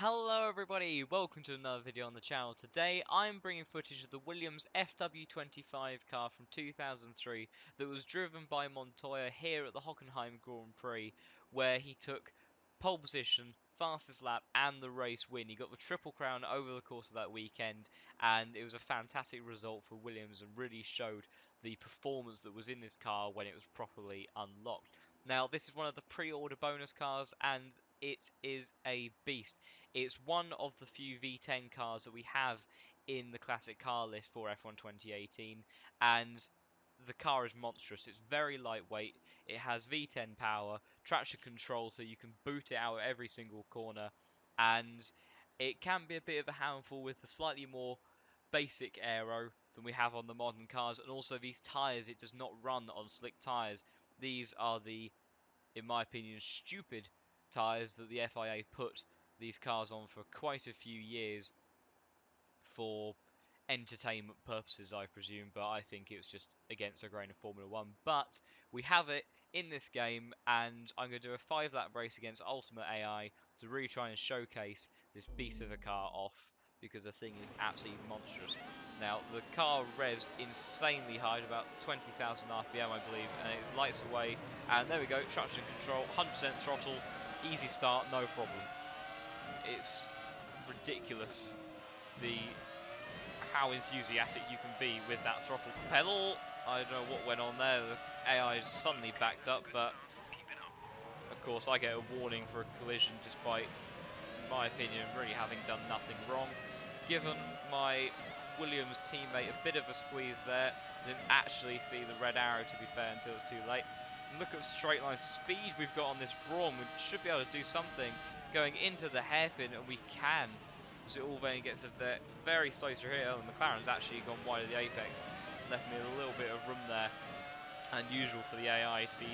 Hello everybody, welcome to another video on the channel. Today I'm bringing footage of the Williams FW25 car from 2003 that was driven by Montoya here at the Hockenheimring Grand Prix, where he took pole position, fastest lap and the race win. He got the triple crown over the course of that weekend, and it was a fantastic result for Williams and really showed the performance that was in this car when it was properly unlocked. Now this is one of the pre-order bonus cars and it is a beast. It's one of the few V10 cars that we have in the classic car list for F1 2018, and the car is monstrous. It's very lightweight. It has V10 power, traction control, so you can boot it out at every single corner, and it can be a bit of a handful with a slightly more basic aero than we have on the modern cars, and also these tyres. It does not run on slick tyres. These are the, in my opinion, stupid tyres that the FIA put these cars on for quite a few years for entertainment purposes, I presume, but I think it was just against the grain of Formula 1. But we have it in this game, and I'm going to do a 5-lap race against Ultimate AI to really try and showcase this beast of a car off, because the thing is absolutely monstrous. Now, the car revs insanely high, about 20,000 RPM, I believe, and it lights away, and there we go, traction control, 100% throttle, easy start, no problem. It's ridiculous how enthusiastic you can be with that throttle pedal. I don't know what went on there. The AI suddenly backed up, but of course I get a warning for a collision despite, in my opinion, really having done nothing wrong. Given my Williams teammate a bit of a squeeze there, didn't actually see the red arrow, to be fair, until it was too late. And look at the straight line speed we've got on this Brawn. We should be able to do something going into the hairpin, and we can. So it all then gets a very slow through here, and McLaren's actually gone wide of the apex, left me a little bit of room there. Unusual for the AI to be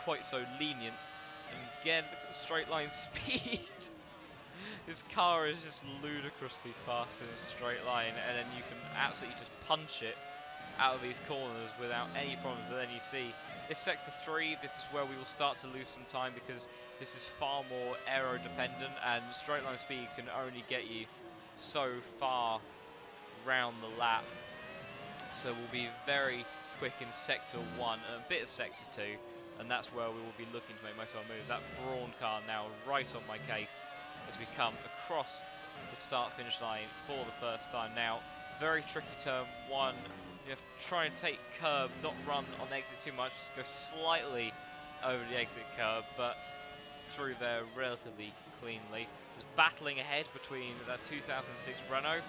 quite so lenient. And again, look at the straight line speed. This car is just ludicrously fast in a straight line, and then you can absolutely just punch it out of these corners without any problems. But then you see this sector 3, this is where we will start to lose some time, because this is far more aero dependent, and straight line speed can only get you so far round the lap. So we'll be very quick in sector 1 and a bit of sector 2, and that's where we will be looking to make most of our moves. That Brawn car now right on my case as we come across the start finish line for the first time. Now, very tricky turn 1. You have to try and take curb, not run on exit too much, just go slightly over the exit curb, but through there relatively cleanly. Just battling ahead between that 2006 Renault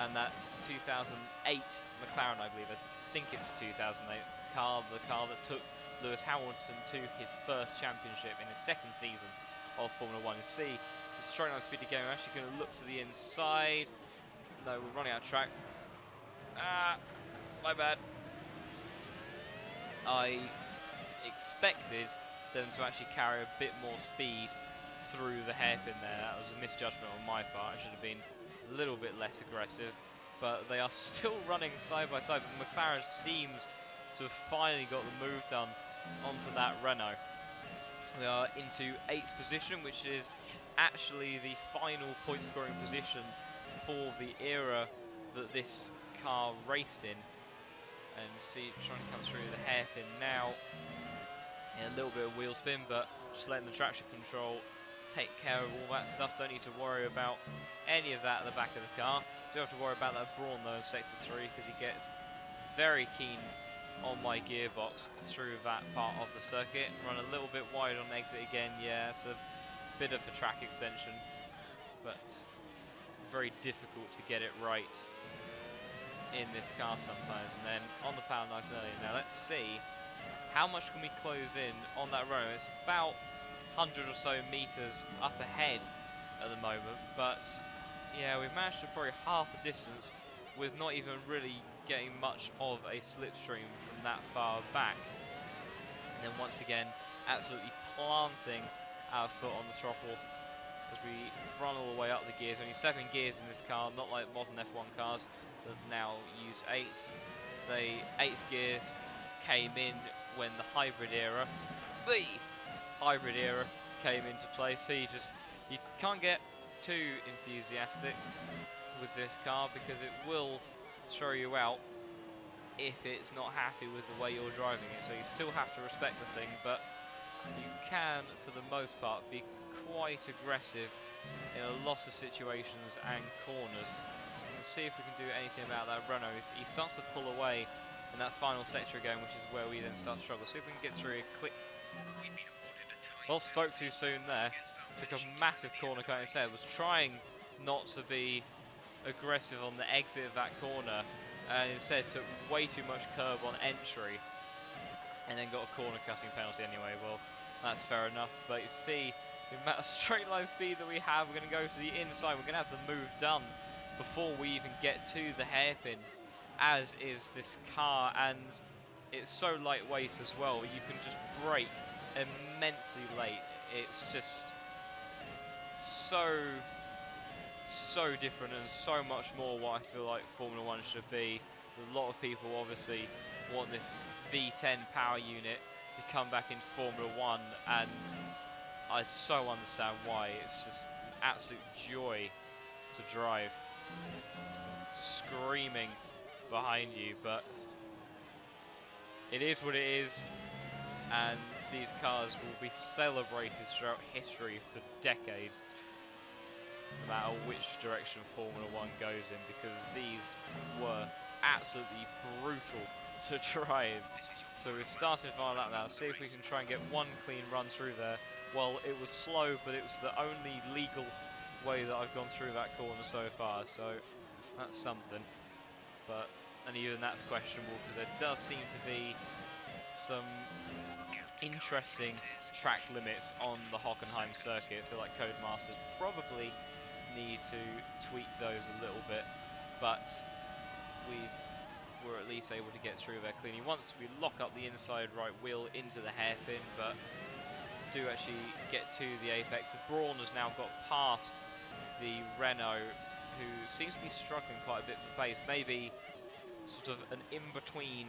and that 2008 McLaren, I believe. I think it's a 2008 car, the car that took Lewis Hamilton to his first championship in his second season of Formula 1. You see the straight line speed again. We're actually going to look to the inside. No, we're running out of track. My bad. I expected them to actually carry a bit more speed through the hairpin there. That was a misjudgment on my part. I should have been a little bit less aggressive. But they are still running side by side. But McLaren seems to have finally got the move done onto that Renault. We are into 8th position, which is actually the final point scoring position for the era that this car raced in. And see it trying to come through the hairpin now. And a little bit of wheel spin, but just letting the traction control take care of all that stuff. Don't need to worry about any of that at the back of the car. Do have to worry about that Brawn though in sector 3, because he gets very keen on my gearbox through that part of the circuit. Run a little bit wide on exit again. Yeah, it's a bit of a track extension, but very difficult to get it right in this car sometimes. And then on the power nice and early. Now let's see how much can we close in on that road. It's about 100 or so meters up ahead at the moment, but yeah, we've managed to probably half the distance with not even really getting much of a slipstream from that far back. And then once again, absolutely planting our foot on the throttle as we run all the way up the gears. Only 7 gears in this car, not like modern F1 cars that now use 8. The 8th gears came in when the hybrid era came into play. So you can't get too enthusiastic with this car, because it will throw you out if it's not happy with the way you're driving it. So you still have to respect the thing, but you can, for the most part, be quite aggressive in a lot of situations and corners. Let's see if we can do anything about that Renault. He starts to pull away in that final sector again, which is where we then start to struggle. See if we can get through. Well, spoke too soon there. Took a massive corner cut instead. Was trying not to be aggressive on the exit of that corner, and instead took way too much curb on entry, and then got a corner cutting penalty anyway. Well, that's fair enough, but you see the amount of straight line speed that we have. We're going to go to the inside. We're going to have the move done before we even get to the hairpin, as is this car, and it's so lightweight as well. You can just brake immensely late. It's just so different and so much more what I feel like Formula 1 should be. A lot of people obviously want this V10 power unit to come back into Formula 1, and I so understand why. It's just an absolute joy to drive. Screaming behind you, but it is what it is, and these cars will be celebrated throughout history for decades, no matter which direction Formula 1 goes in, because these were absolutely brutal to drive. So we're starting final lap now. See if we can try and get one clean run through there. Well, it was slow, but it was the only legal way that I've gone through that corner so far, so that's something. But, and even that's questionable, because there does seem to be some interesting track limits on the Hockenheim circuit. I feel like Codemasters probably need to tweak those a little bit, but we were at least able to get through there cleanly. Once we lock up the inside right wheel into the hairpin, but do actually get to the apex. The Brawn has now got past the Renault, who seems to be struggling quite a bit for pace. Maybe sort of an in-between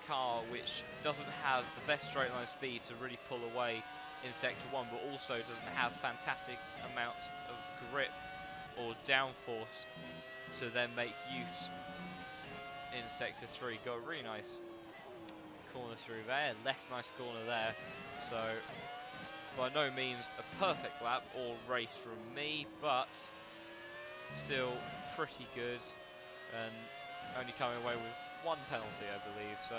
car which doesn't have the best straight line speed to really pull away in sector 1, but also doesn't have fantastic amounts of grip or downforce to then make use in sector 3. Got a really nice corner through there, less nice corner there, so by no means a perfect lap or race from me, but still pretty good, and only coming away with one penalty, I believe. So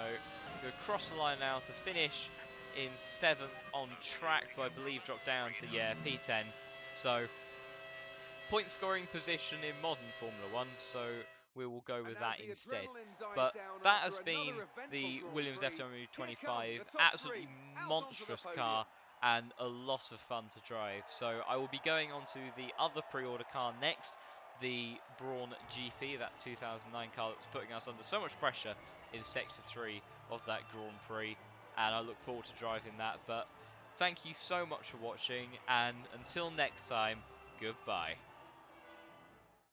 we'll cross the line now to finish in 7th on track, but I believe drop down to, yeah, P10. So point scoring position in modern Formula 1, so we will go with that instead. But that has been the Williams FW25, absolutely monstrous car and a lot of fun to drive. So I will be going on to the other pre-order car next, the Brawn GP, that 2009 car that was putting us under so much pressure in Sector 3 of that Grand Prix, and I look forward to driving that. But thank you so much for watching, and until next time, goodbye.